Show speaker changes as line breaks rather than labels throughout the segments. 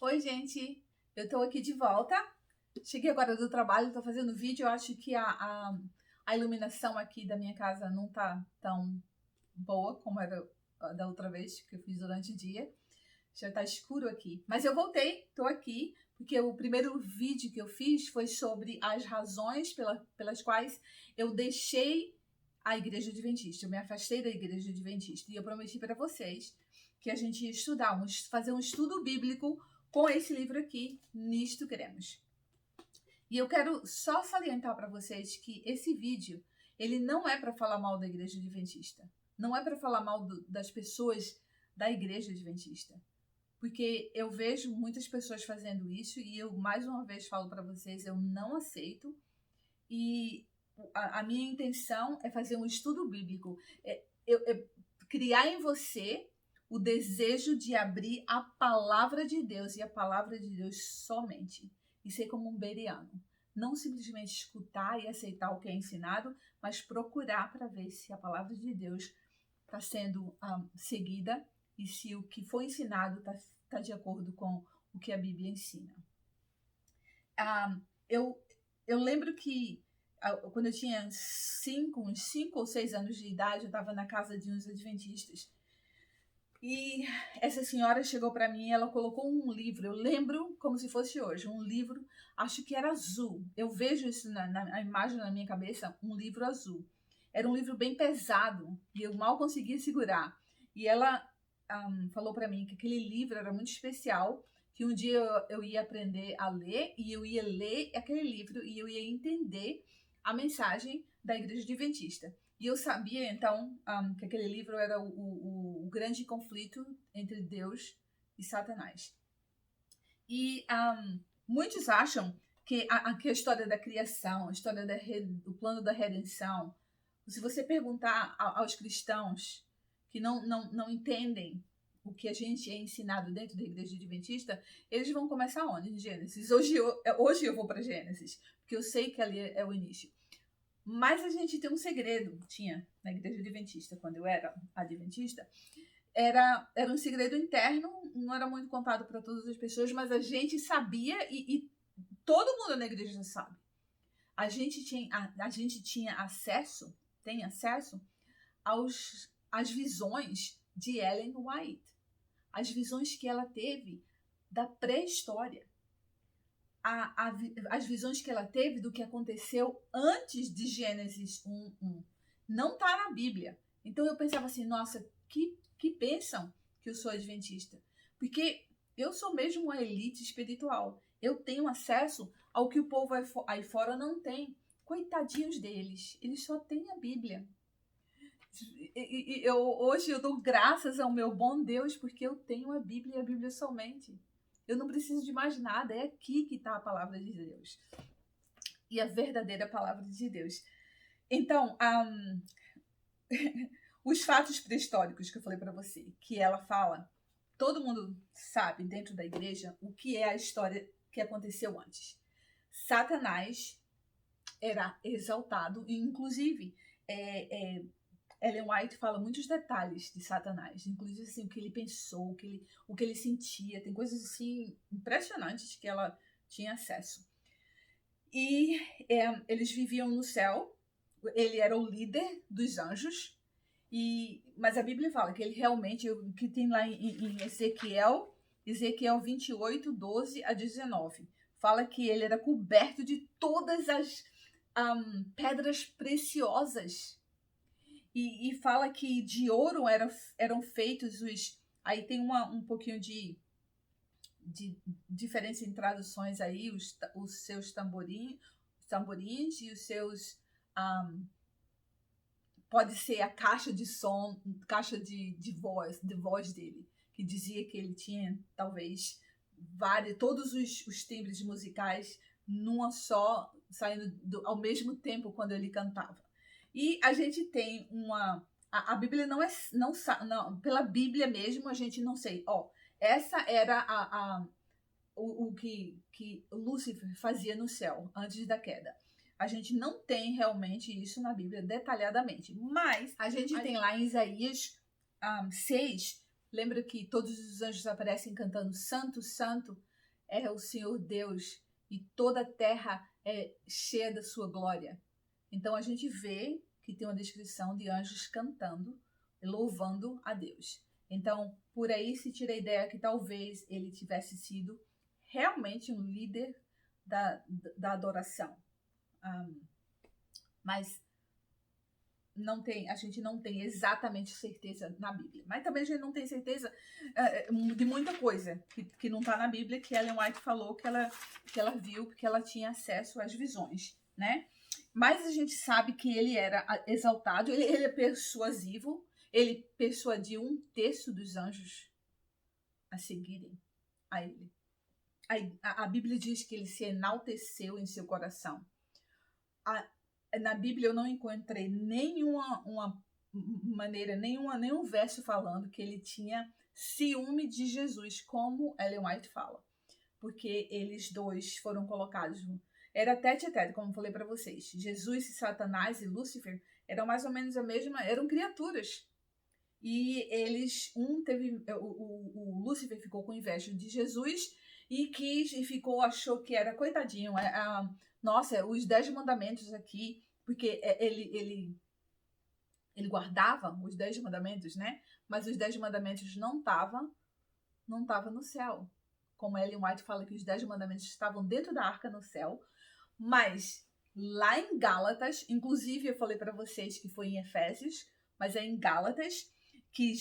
Oi, gente, eu tô aqui de volta. Cheguei agora do trabalho, tô fazendo vídeo. Eu acho que a iluminação aqui da minha casa não tá tão boa como era da outra vez que eu fiz durante o dia. Já tá escuro aqui. Mas eu voltei, tô aqui, porque o primeiro vídeo que eu fiz foi sobre as razões pelas quais eu deixei a Igreja Adventista. Eu me afastei da Igreja Adventista. E eu prometi para vocês que a gente ia estudar, fazer um estudo bíblico com esse livro aqui, Nisto Cremos. E eu quero só salientar para vocês que esse vídeo, ele não é para falar mal da Igreja Adventista. Não é para falar mal das pessoas da Igreja Adventista. Porque eu vejo muitas pessoas fazendo isso e eu, mais uma vez, falo para vocês, eu não aceito. E a minha intenção é fazer um estudo bíblico. Criar em você o desejo de abrir a palavra de Deus e a palavra de Deus somente. E ser como um bereano. Não simplesmente escutar e aceitar o que é ensinado, mas procurar para ver se a palavra de Deus está sendo seguida e se o que foi ensinado está de acordo com o que a Bíblia ensina. Eu lembro que quando eu tinha uns 5 ou 6 anos de idade, eu estava na casa de uns adventistas. E essa senhora chegou para mim e ela colocou um livro, eu lembro como se fosse hoje, um livro, acho que era azul. Eu vejo isso na imagem na minha cabeça, um livro azul. Era um livro bem pesado e eu mal conseguia segurar. E ela falou para mim que aquele livro era muito especial, que um dia eu ia aprender a ler e eu ia ler aquele livro e eu ia entender a mensagem da Igreja Adventista. E eu sabia, então, que aquele livro era o grande conflito entre Deus e Satanás. E muitos acham que a história da criação, a história do plano da redenção, se você perguntar aos cristãos que não entendem o que a gente é ensinado dentro da Igreja Adventista, eles vão começar onde? Em Gênesis. Hoje eu vou para Gênesis, porque eu sei que ali é o início. Mas a gente tem um segredo, tinha na Igreja Adventista, quando eu era adventista, era um segredo interno, não era muito contado para todas as pessoas, mas a gente sabia e todo mundo na igreja sabe. A gente tinha acesso, tem acesso às visões de Ellen White, as visões que ela teve da pré-história. As visões que ela teve do que aconteceu antes de Gênesis 1:1. Não está na Bíblia. Então eu pensava assim, nossa, que pensam que eu sou adventista? Porque eu sou mesmo uma elite espiritual. Eu tenho acesso ao que o povo aí fora não tem. Coitadinhos deles, eles só têm a Bíblia. Hoje eu dou graças ao meu bom Deus porque eu tenho a Bíblia e a Bíblia somente. Eu não preciso de mais nada, é aqui que está a palavra de Deus. E a verdadeira palavra de Deus. Então, os fatos pré-históricos que eu falei para você, que ela fala, todo mundo sabe dentro da igreja o que é a história que aconteceu antes. Satanás era exaltado, e inclusive Ellen White fala muitos detalhes de Satanás, inclusive assim, o que ele pensou, o que ele sentia, tem coisas assim impressionantes que ela tinha acesso. E eles viviam no céu, ele era o líder dos anjos, mas a Bíblia fala que ele realmente, que tem lá em Ezequiel 28, 12 a 19, fala que ele era coberto de todas as pedras preciosas. E fala que de ouro eram feitos Aí tem um pouquinho de diferença em traduções aí, os seus tamborins e os seus... pode ser a caixa de som, caixa de voz dele, que dizia que ele tinha, talvez, todos os timbres musicais numa só, saindo ao mesmo tempo quando ele cantava. E a gente tem a Bíblia não, pela Bíblia mesmo, a gente não sei. Essa era o que Lúcifer fazia no céu antes da queda. A gente não tem realmente isso na Bíblia detalhadamente, mas a gente tem lá em Isaías 6, lembra que todos os anjos aparecem cantando Santo, Santo? é o Senhor Deus e toda a terra é cheia da sua glória. Então a gente vê que tem uma descrição de anjos cantando, louvando a Deus. Então, por aí se tira a ideia que talvez ele tivesse sido realmente um líder da adoração. Mas a gente não tem exatamente certeza na Bíblia. Mas também a gente não tem certeza de muita coisa que não está na Bíblia, que Ellen White falou que ela viu, porque ela tinha acesso às visões, né? Mas a gente sabe que ele era exaltado, ele é persuasivo, ele persuadiu 1/3 dos anjos a seguirem a ele. A Bíblia diz que ele se enalteceu em seu coração. Na Bíblia eu não encontrei nenhuma maneira, nenhum verso falando que ele tinha ciúme de Jesus, como Ellen White fala. Porque eles dois foram colocados... Era tete a tete, como eu falei para vocês. Jesus, Satanás e Lúcifer eram mais ou menos a mesma... Eram criaturas. E eles... O Lúcifer ficou com inveja de Jesus e achou que era coitadinho. Nossa, os 10 mandamentos aqui... Porque ele guardava os 10 mandamentos, né? Mas os 10 mandamentos não estavam no céu. Como Ellen White fala que os 10 mandamentos estavam dentro da arca no céu. Mas lá em Gálatas, inclusive eu falei para vocês que foi em Efésios, mas é em Gálatas que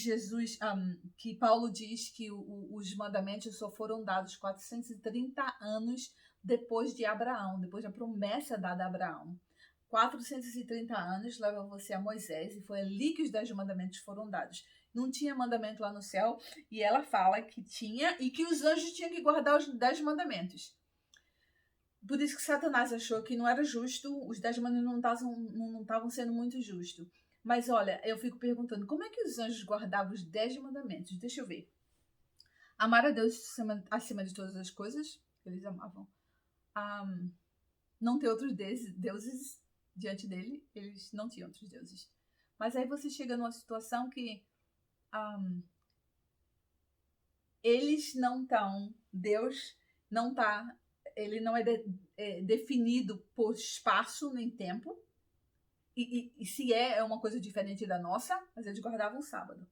que Paulo diz que os mandamentos só foram dados 430 anos depois de Abraão, depois da promessa dada a Abraão. 430 anos leva você a Moisés, e foi ali que os 10 mandamentos foram dados. Não tinha mandamento lá no céu, e ela fala que tinha, e que os anjos tinham que guardar os 10 mandamentos. Por isso que Satanás achou que não era justo, os 10 mandamentos não estavam sendo muito justos. Mas olha, eu fico perguntando, como é que os anjos guardavam os 10 mandamentos? Deixa eu ver. Amar a Deus acima de todas as coisas, eles amavam. Não ter outros deuses diante dele, eles não tinham outros deuses. Mas aí você chega numa situação que eles não estão, Deus não está, ele não é definido por espaço nem tempo, e se é uma coisa diferente da nossa, mas eles guardavam o sábado.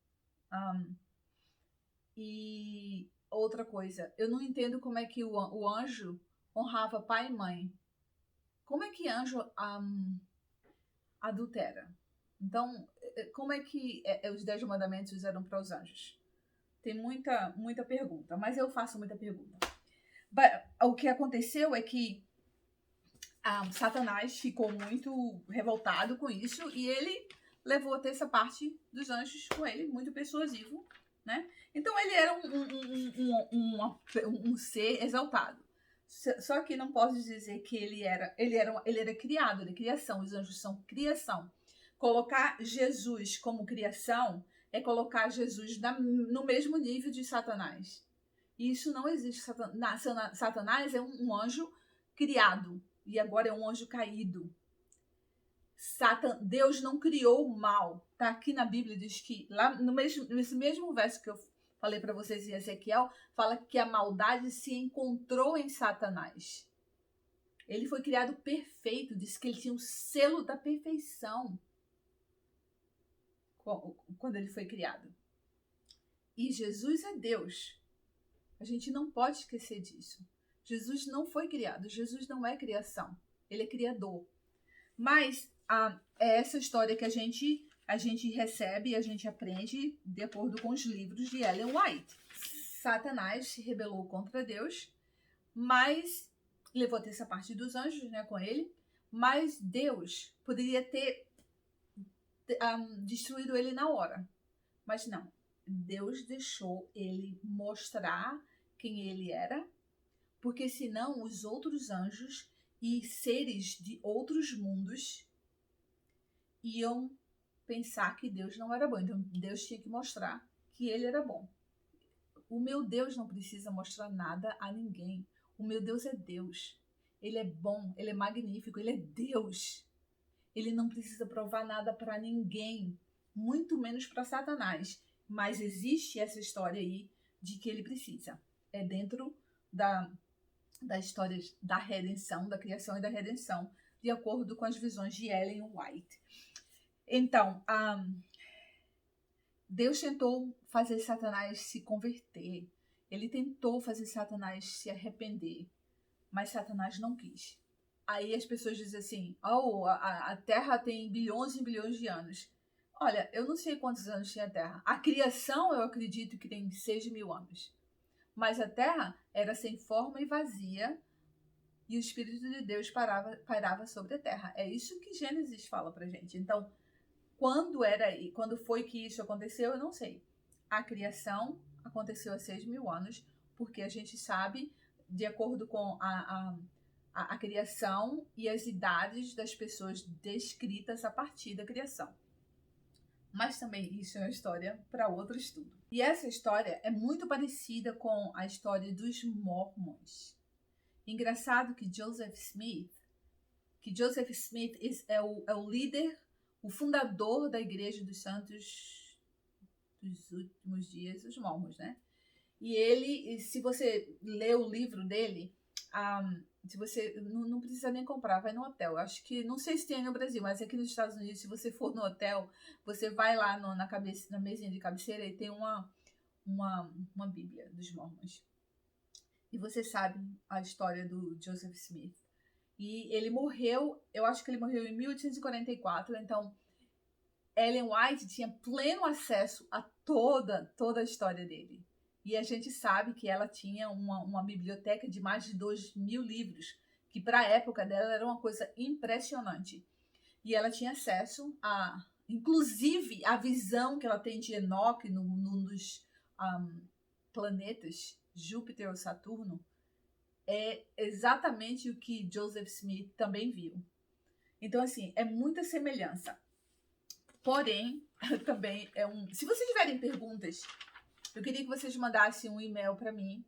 E outra coisa, eu não entendo como é que o anjo honrava pai e mãe. Como é que anjo adultera? Então, como é que os 10 mandamentos eram para os anjos? Tem muita pergunta, mas eu faço muita pergunta. O que aconteceu é que Satanás ficou muito revoltado com isso e ele levou a terça parte dos anjos com ele, muito persuasivo, né? Então ele era um ser exaltado. Só que não posso dizer que ele era criado, ele é criação, os anjos são criação. Colocar Jesus como criação é colocar Jesus no mesmo nível de Satanás. Isso não existe. Satanás é um anjo criado e agora é um anjo caído. Deus não criou o mal. Tá aqui na Bíblia, diz que lá nesse mesmo verso que eu falei para vocês em Ezequiel, fala que a maldade se encontrou em Satanás. Ele foi criado perfeito, diz que ele tinha o selo da perfeição quando ele foi criado. E Jesus é Deus. A gente não pode esquecer disso. Jesus não foi criado, Jesus não é criação, ele é criador. Mas é essa história que a gente recebe, a gente aprende de acordo com os livros de Ellen White. Satanás se rebelou contra Deus, mas levou a terça parte dos anjos, né, com ele, mas Deus poderia ter destruído ele na hora. Mas não, Deus deixou ele mostrar quem ele era, porque senão os outros anjos e seres de outros mundos iam pensar que Deus não era bom. Então Deus tinha que mostrar que ele era bom. O meu Deus não precisa mostrar nada a ninguém. O meu Deus é Deus. Ele é bom, ele é magnífico, ele é Deus. Ele não precisa provar nada para ninguém, muito menos para Satanás. Mas existe essa história aí de que ele precisa. É dentro das histórias da redenção, da criação e da redenção, de acordo com as visões de Ellen White. Então, Deus tentou fazer Satanás se converter. Ele tentou fazer Satanás se arrepender, mas Satanás não quis. Aí as pessoas dizem assim, a Terra tem bilhões e bilhões de anos. Olha, eu não sei quantos anos tinha a Terra. A criação, eu acredito que tem 6.000 anos. Mas a Terra era sem forma e vazia, e o Espírito de Deus pairava sobre a Terra. É isso que Gênesis fala pra gente. Então, quando foi que isso aconteceu, eu não sei. A criação aconteceu há 6.000 anos, porque a gente sabe, de acordo com a criação e as idades das pessoas descritas a partir da criação. Mas também isso é uma história para outro estudo. E essa história é muito parecida com a história dos Mormons. Engraçado que Joseph Smith é o líder, o fundador da Igreja dos Santos dos Últimos Dias, os Mormons, né? E ele, se você lê o livro dele, se você não precisa nem comprar, vai no hotel. Acho que, não sei se tem no Brasil, mas aqui nos Estados Unidos, se você for no hotel, você vai lá na mesinha de cabeceira e tem uma Bíblia dos Mormons. E você sabe a história do Joseph Smith. E ele morreu, eu acho que ele morreu em 1844, então Ellen White tinha pleno acesso a toda a história dele. E a gente sabe que ela tinha uma biblioteca de mais de 2.000 livros, que para a época dela era uma coisa impressionante. E ela tinha acesso inclusive, a visão que ela tem de Enoque num dos planetas, Júpiter ou Saturno, é exatamente o que Joseph Smith também viu. Então, assim, é muita semelhança. Porém, também se vocês tiverem perguntas, eu queria que vocês mandassem um e-mail para mim,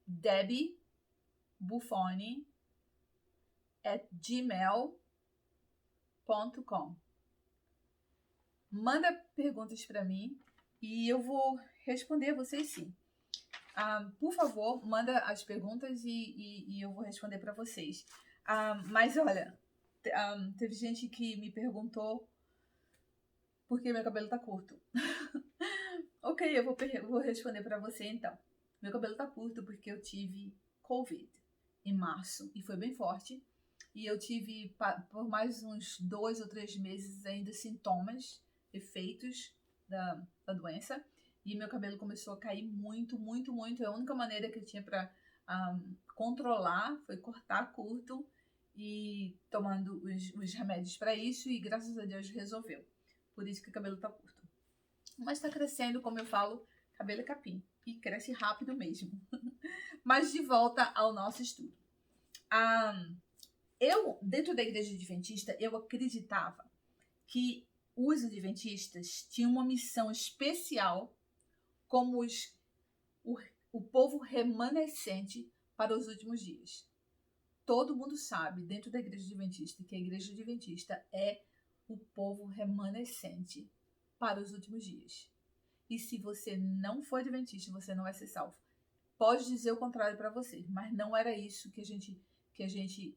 debbiebuffoni@gmail.com. Manda perguntas para mim e eu vou responder a vocês sim. Por favor, manda as perguntas e eu vou responder para vocês. Mas olha, teve gente que me perguntou por que meu cabelo tá curto. Ok, eu vou responder para você então. Meu cabelo tá curto porque eu tive Covid em março e foi bem forte. E eu tive por mais uns 2 ou 3 meses ainda sintomas, efeitos da doença. E meu cabelo começou a cair muito, muito, muito. A única maneira que eu tinha para controlar foi cortar curto e tomando os remédios para isso. E graças a Deus resolveu. Por isso que o cabelo tá curto. Mas tá crescendo, como eu falo, cabelo é capim. E cresce rápido mesmo. Mas de volta ao nosso estudo. Dentro da igreja adventista, eu acreditava que os adventistas tinham uma missão especial como o povo remanescente para os últimos dias. Todo mundo sabe, dentro da igreja adventista, que a igreja adventista é o povo remanescente para os últimos dias. E se você não for adventista, você não vai ser salvo. Pode dizer o contrário para você, mas não era isso que a gente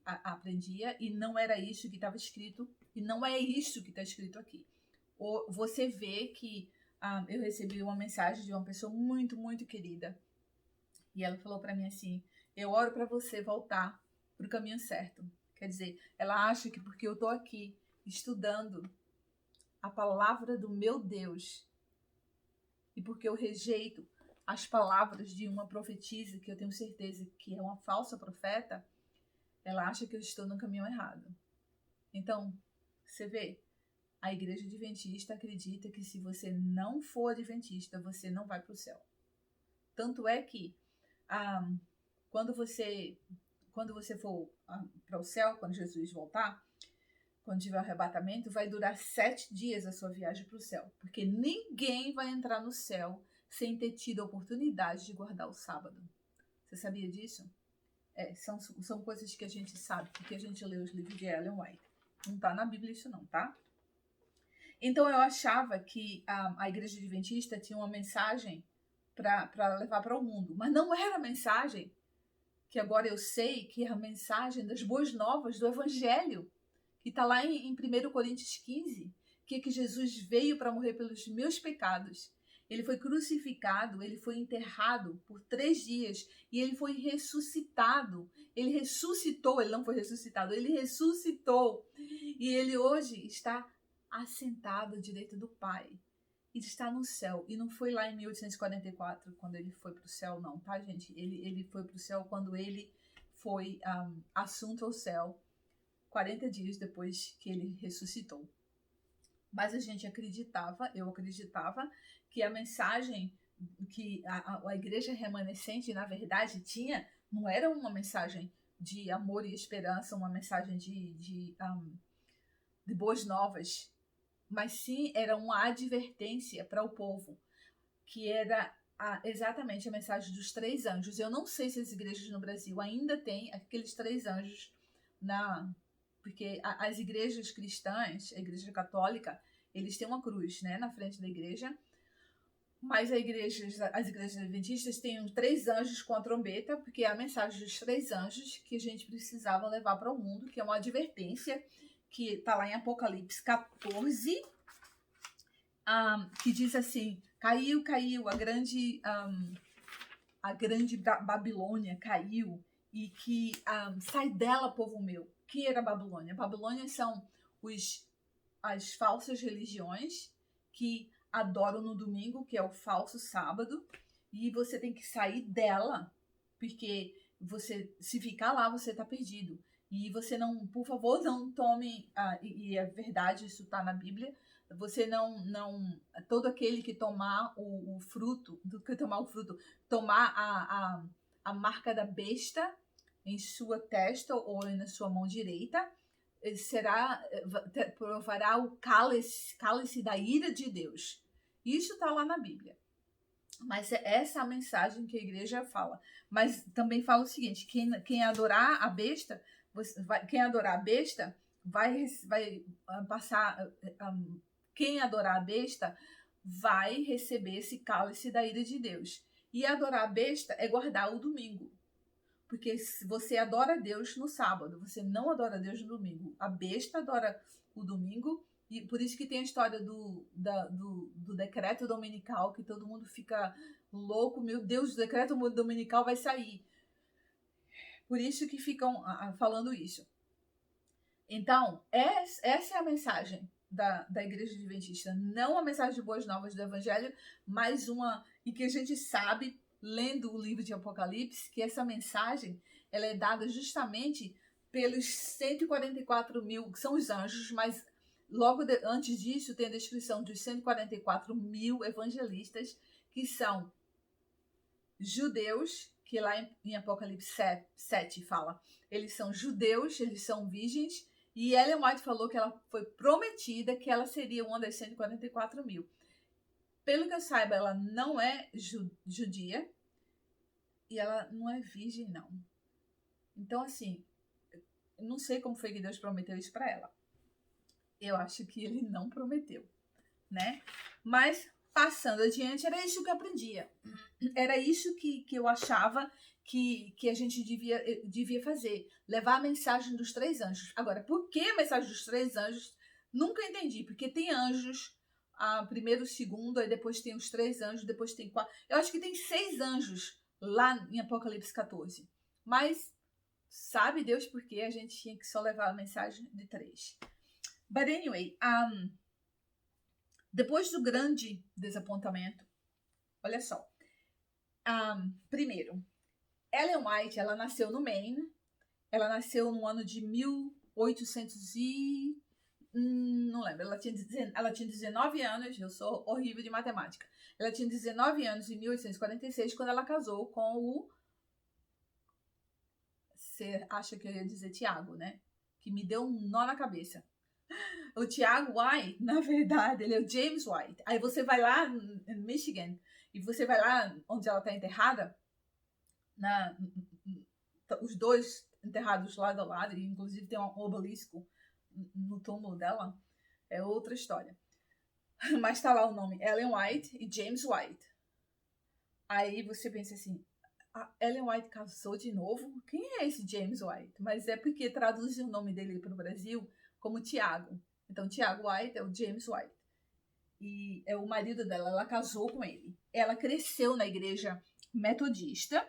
aprendia e não era isso que estava escrito e não é isso que está escrito aqui. Você vê que eu recebi uma mensagem de uma pessoa muito, muito querida e ela falou para mim assim, eu oro para você voltar para o caminho certo. Quer dizer, ela acha que porque eu estou aqui estudando a palavra do meu Deus e porque eu rejeito as palavras de uma profetisa que eu tenho certeza que é uma falsa profeta, ela acha que eu estou no caminho errado. Então, você vê, a igreja adventista acredita que se você não for adventista, você não vai para o céu. Tanto é que quando você for para o céu, quando Jesus voltar, quando tiver o arrebatamento, vai durar 7 dias a sua viagem para o céu. Porque ninguém vai entrar no céu sem ter tido a oportunidade de guardar o sábado. Você sabia disso? São coisas que a gente sabe, porque a gente lê os livros de Ellen White. Não está na Bíblia isso não, tá? Então eu achava que a igreja adventista tinha uma mensagem para levar para o mundo. Mas não era mensagem que agora eu sei que é a mensagem das boas novas do Evangelho, que está lá em 1 Coríntios 15, que é que Jesus veio para morrer pelos meus pecados. Ele foi crucificado, ele foi enterrado por 3 dias e ele foi ressuscitado. Ele ressuscitou, ele não foi ressuscitado, ele ressuscitou. E ele hoje está assentado à direita do Pai. Ele está no céu. E não foi lá em 1844, quando ele foi para o céu, não, tá, gente? Ele foi para o céu quando ele foi assunto ao céu, 40 dias depois que ele ressuscitou. Mas a gente acreditava, eu acreditava, que a mensagem que a igreja remanescente, na verdade, tinha, não era uma mensagem de amor e esperança, uma mensagem de boas novas, mas sim era uma advertência para o povo, que era exatamente a mensagem dos 3 anjos. Eu não sei se as igrejas no Brasil ainda têm aqueles 3 anjos, porque as igrejas cristãs, a igreja católica, eles têm uma cruz, né, na frente da igreja, mas as igrejas adventistas têm 3 anjos com a trombeta, porque é a mensagem dos 3 anjos que a gente precisava levar para o mundo, que é uma advertência que está lá em Apocalipse 14, que diz assim: caiu, a grande Babilônia caiu, e que sai dela, povo meu. Que era a Babilônia? Babilônia são as falsas religiões que adoram no domingo, que é o falso sábado, e você tem que sair dela, porque você, se ficar lá, você está perdido. E você não, por favor, não tome, e é verdade, isso está na Bíblia, você não, todo aquele que tomar o fruto, tomar a marca da besta em sua testa ou na sua mão direita, provará o cálice da ira de Deus. Isso está lá na Bíblia. Mas é essa a mensagem que a igreja fala. Mas também fala o seguinte: quem adorar a besta, vai passar. Quem adorar a besta vai receber esse cálice da ira de Deus. E adorar a besta é guardar o domingo. Porque você adora Deus no sábado, você não adora Deus no domingo. A besta adora o domingo, e por isso que tem a história do decreto dominical, que todo mundo fica louco. Meu Deus, o decreto dominical vai sair. Por isso que ficam falando isso. Então, essa é a mensagem da igreja adventista. Não a mensagem de boas novas do evangelho, mas uma, e que a gente sabe, lendo o livro de Apocalipse, que essa mensagem ela é dada justamente pelos 144 mil, que são os anjos, mas logo antes disso tem a descrição dos 144 mil evangelistas, que são judeus, que lá em Apocalipse 7 fala, eles são judeus, eles são virgens, e Ellen White falou que ela foi prometida que ela seria uma das 144 mil. Pelo que eu saiba, ela não é judia e ela não é virgem, não. Então, assim, não sei como foi que Deus prometeu isso para ela. Eu acho que ele não prometeu, né? Mas, passando adiante, era isso que eu aprendia. Era isso que eu achava que a gente devia fazer. Levar a mensagem dos 3 anjos. Agora, por que a mensagem dos 3 anjos? Nunca entendi. Porque tem anjos, primeiro, segundo, aí depois tem os 3 anjos, depois tem 4. Eu acho que tem 6 anjos lá em Apocalipse 14. Mas sabe Deus por que a gente tinha que só levar a mensagem de 3. But anyway, depois do grande desapontamento, olha só. Primeiro, Ellen White, ela nasceu no Maine. Ela nasceu no ano de 1800 e... não lembro. Ela tinha 19 anos. Eu sou horrível de matemática. Ela tinha 19 anos em 1846, quando ela casou com o... Você acha que eu ia dizer Tiago, né? Que me deu um nó na cabeça. O Tiago White, na verdade, ele é o James White. Aí você vai lá em Michigan, e você vai lá onde ela está enterrada, os dois enterrados lado a lado, e inclusive tem um obelisco no túmulo dela, é outra história. Mas está lá o nome, Ellen White e James White. Aí você pensa assim, a Ellen White casou de novo? Quem é esse James White? Mas é porque traduziu o nome dele para o Brasil como Tiago. Então, Tiago White é o James White. E é o marido dela, ela casou com ele. Ela cresceu na igreja metodista.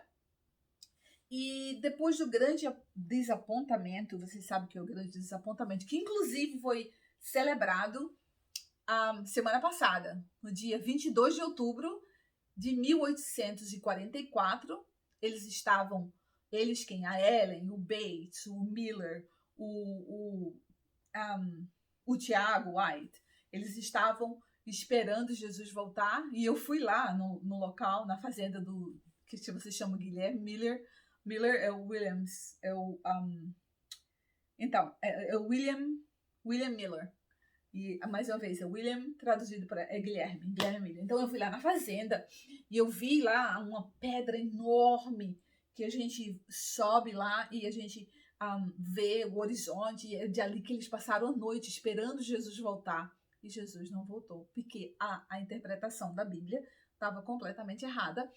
E depois do grande desapontamento, você sabe que é o grande desapontamento, que inclusive foi celebrado a semana passada, no dia 22 de outubro de 1844, eles quem? A Ellen, o Bates, o Miller, o Tiago White, eles estavam esperando Jesus voltar, e eu fui lá no local, na fazenda do, que você chama Guilherme Miller é o Williams, então, é o William Miller. E, mais uma vez, é William, traduzido para Guilherme Miller. Então, eu fui lá na fazenda e eu vi lá uma pedra enorme que a gente sobe lá e a gente vê o horizonte. É de ali que eles passaram a noite esperando Jesus voltar. E Jesus não voltou, porque a interpretação da Bíblia estava completamente errada,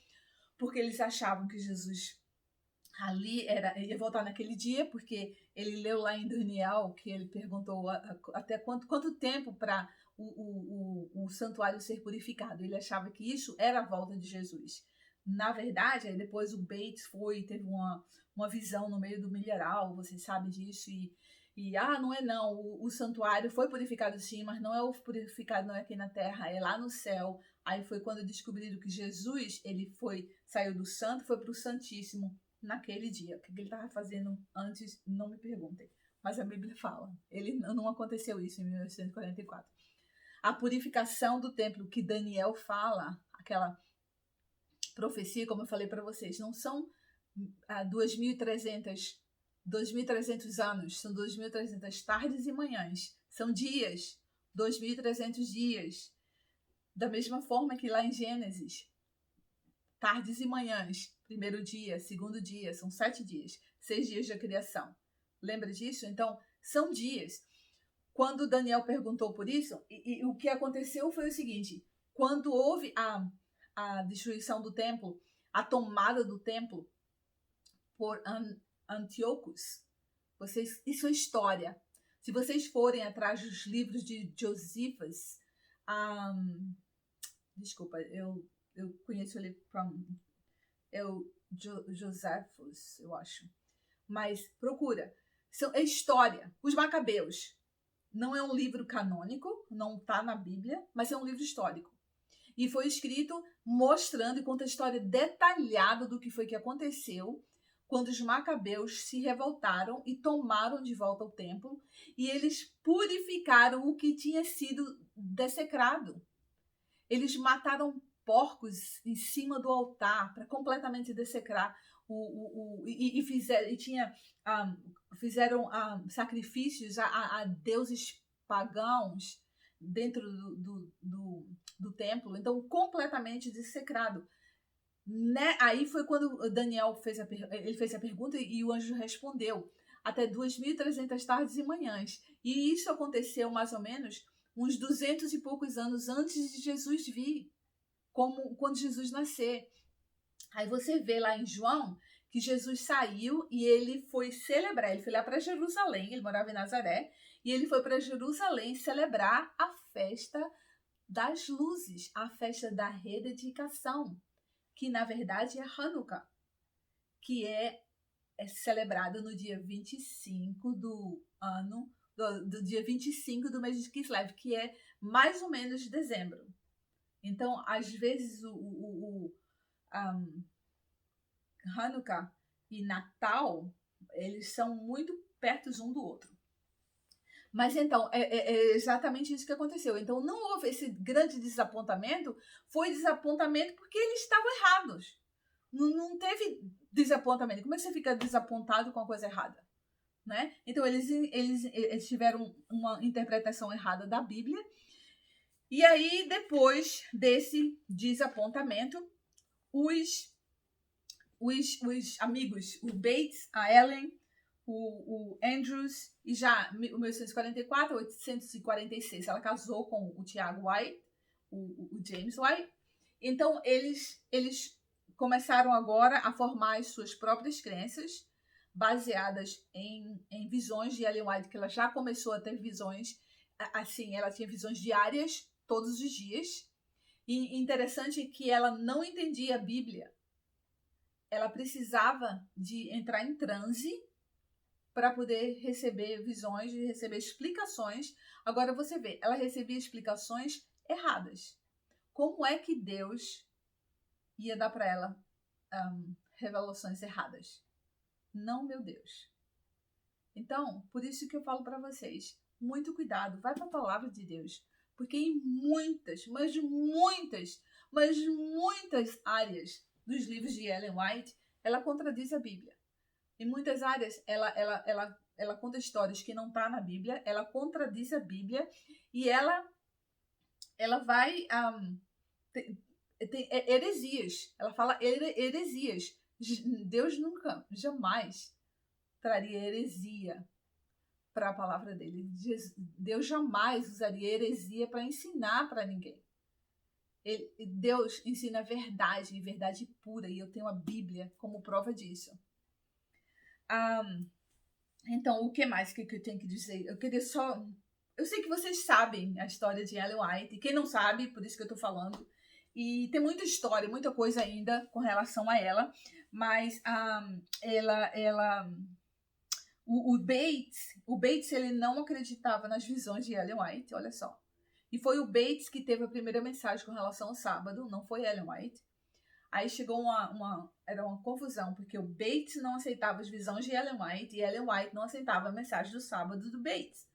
porque eles achavam que Jesus ali ia voltar naquele dia, porque ele leu lá em Daniel que ele perguntou até quanto tempo para o santuário ser purificado. Ele achava que isso era a volta de Jesus. Na verdade, aí depois o Bates teve uma visão no meio do milharal, você sabe disso, não é não, o santuário foi purificado sim, mas não é o purificado não é aqui na terra, é lá no céu. Aí foi quando descobriram que Jesus, saiu do santo, foi para o santíssimo naquele dia. O que ele estava fazendo antes, não me perguntem. Mas a Bíblia fala. Não aconteceu isso em 1944. A purificação do templo que Daniel fala, aquela profecia, como eu falei para vocês, não são 2.300 anos, são 2.300 tardes e manhãs. São dias, 2.300 dias. Da mesma forma que lá em Gênesis, tardes e manhãs, primeiro dia, segundo dia, são 7 dias, 6 dias da criação. Lembra disso? Então, são dias. Quando Daniel perguntou por isso, e o que aconteceu foi o seguinte: quando houve a destruição do templo, a tomada do templo por Antíocos, isso é história. Se vocês forem atrás dos livros de Josefas, desculpa, eu conheço ele Joséfos, eu acho. Mas procura. É história. Os Macabeus. Não é um livro canônico, não está na Bíblia, mas é um livro histórico. E foi escrito mostrando e conta a história detalhada do que foi que aconteceu quando os Macabeus se revoltaram e tomaram de volta o templo, e eles purificaram o que tinha sido desecrado. Eles mataram porcos em cima do altar para completamente dessecrar fizeram sacrifícios a deuses pagãos dentro do templo, então completamente dessecrado. Né? Aí foi quando Daniel fez a pergunta e o anjo respondeu: até 2.300 tardes e manhãs. E isso aconteceu mais ou menos uns 200 e poucos anos antes de Jesus vir, como quando Jesus nascer. Aí você vê lá em João que Jesus saiu e ele foi celebrar, ele foi lá para Jerusalém, ele morava em Nazaré, e ele foi para Jerusalém celebrar a festa das luzes, a festa da rededicação, que na verdade é Hanukkah, que é celebrada no dia 25 do ano, do dia 25 do mês de Kislev, que é mais ou menos de dezembro. Então, às vezes, Hanukkah e Natal, eles são muito perto um do outro. Mas então, é exatamente isso que aconteceu. Então, não houve esse grande desapontamento, foi desapontamento porque eles estavam errados. Não teve desapontamento. Como é que você fica desapontado com a coisa errada? Né? Então, eles tiveram uma interpretação errada da Bíblia. E aí, depois desse desapontamento, os amigos, o Bates, a Ellen, o Andrews, e já em 1844, 846, ela casou com o Tiago White, o James White. Então, eles começaram agora a formar as suas próprias crenças, baseadas em visões de Ellen White, que ela já começou a ter visões, assim, ela tinha visões diárias, todos os dias. E interessante é que ela não entendia a Bíblia. Ela precisava de entrar em transe para poder receber visões e receber explicações. Agora você vê, ela recebia explicações erradas. Como é que Deus ia dar para ela revelações erradas? Não, meu Deus. Então, por isso que eu falo para vocês, muito cuidado, vai para a palavra de Deus, porque em muitas, mas muitas áreas dos livros de Ellen White, ela contradiz a Bíblia. Em muitas áreas, ela conta histórias que não tá na Bíblia, ela contradiz a Bíblia e ela vai tem heresias. Ela fala heresias. Deus nunca, jamais traria heresia para a palavra dele. Deus jamais usaria heresia para ensinar para ninguém. Deus ensina verdade, verdade pura, e eu tenho a Bíblia como prova disso. Então, o que mais que eu tenho que dizer? Eu queria só... Eu sei que vocês sabem a história de Ellen White. Quem não sabe, por isso que eu tô falando. E tem muita história, muita coisa ainda com relação a ela. Mas o Bates, ele não acreditava nas visões de Ellen White, olha só. E foi o Bates que teve a primeira mensagem com relação ao sábado, não foi Ellen White. Aí chegou era uma confusão, porque o Bates não aceitava as visões de Ellen White e Ellen White não aceitava a mensagem do sábado do Bates.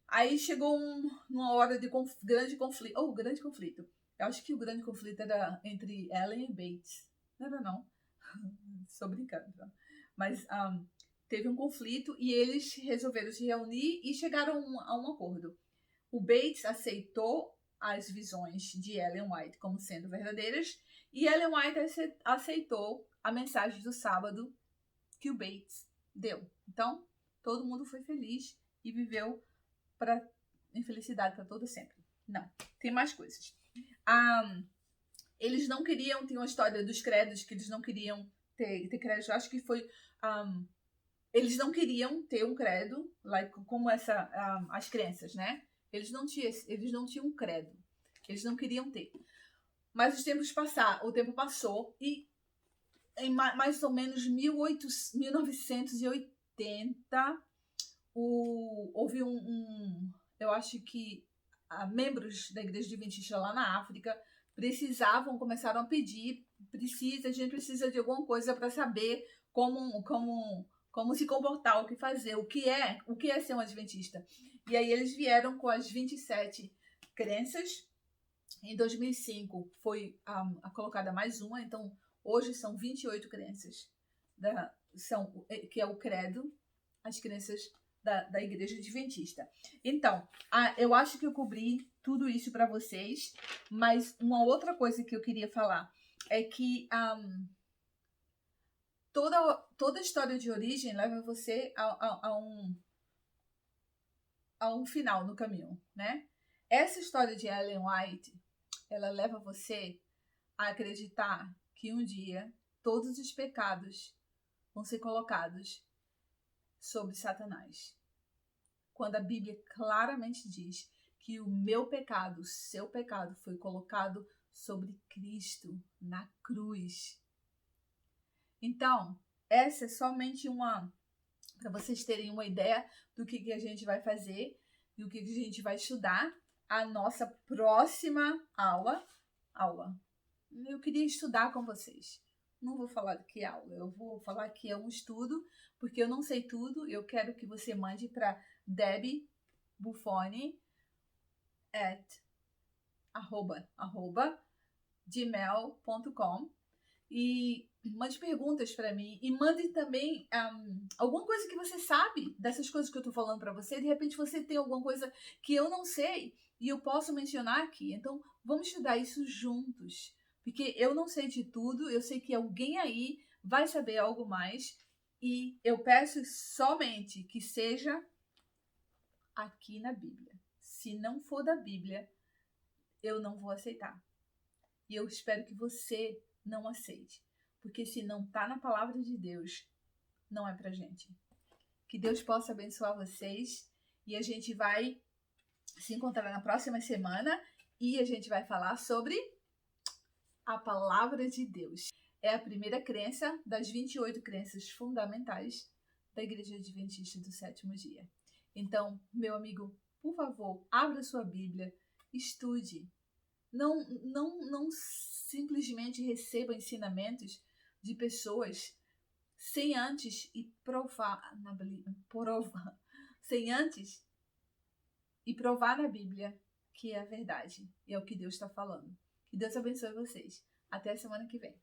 Aí chegou uma hora de grande conflito. Eu acho que o grande conflito era entre Ellen e Bates. Não era não. Estou brincando. Mas teve um conflito e eles resolveram se reunir e chegaram a um acordo. O Bates aceitou as visões de Ellen White como sendo verdadeiras e Ellen White aceitou a mensagem do sábado que o Bates deu. Então, todo mundo foi feliz e viveu em felicidade para todo sempre. Não, tem mais coisas. Eles não queriam, tem uma história dos credos que eles não queriam ter credos. Eu acho que foi... eles não queriam ter um credo, como as crenças, né? Eles não tinham um credo. Eles não queriam ter. Mas o tempo passou e em mais ou menos 1980 houve eu acho que membros da Igreja Adventista lá na África começaram a pedir, a gente precisa de alguma coisa para saber como se comportar, o que fazer, o que é ser um adventista. E aí eles vieram com as 27 crenças. Em 2005 foi colocada mais uma, então hoje são 28 crenças, que é o credo, as crenças da Igreja Adventista. Então, eu acho que eu cobri tudo isso para vocês, mas uma outra coisa que eu queria falar é que toda a história de origem leva você a um final no caminho, né? Essa história de Ellen White, ela leva você a acreditar que um dia todos os pecados vão ser colocados sobre Satanás. Quando a Bíblia claramente diz que o meu pecado, o seu pecado, foi colocado sobre Cristo na cruz. Então, essa é somente para vocês terem uma ideia do que a gente vai fazer e o que a gente vai estudar. A nossa próxima aula. Eu queria estudar com vocês. Não vou falar que é aula, eu vou falar que é um estudo, porque eu não sei tudo. Eu quero que você mande para debbiebuffoni@gmail.com e mande perguntas para mim e mande também alguma coisa que você sabe dessas coisas que eu estou falando para você. De repente você tem alguma coisa que eu não sei e eu posso mencionar aqui. Então vamos estudar isso juntos, porque eu não sei de tudo, eu sei que alguém aí vai saber algo mais e eu peço somente que seja aqui na Bíblia. Se não for da Bíblia, eu não vou aceitar. E eu espero que você não aceite. Porque se não está na palavra de Deus, não é pra gente. Que Deus possa abençoar vocês e a gente vai se encontrar na próxima semana e a gente vai falar sobre a palavra de Deus. É a primeira crença das 28 crenças fundamentais da Igreja Adventista do Sétimo Dia. Então, meu amigo, por favor, abra sua Bíblia, estude. Não simplesmente receba ensinamentos de pessoas sem antes provar na Bíblia que é a verdade e é o que Deus está falando. Que Deus abençoe vocês. Até a semana que vem.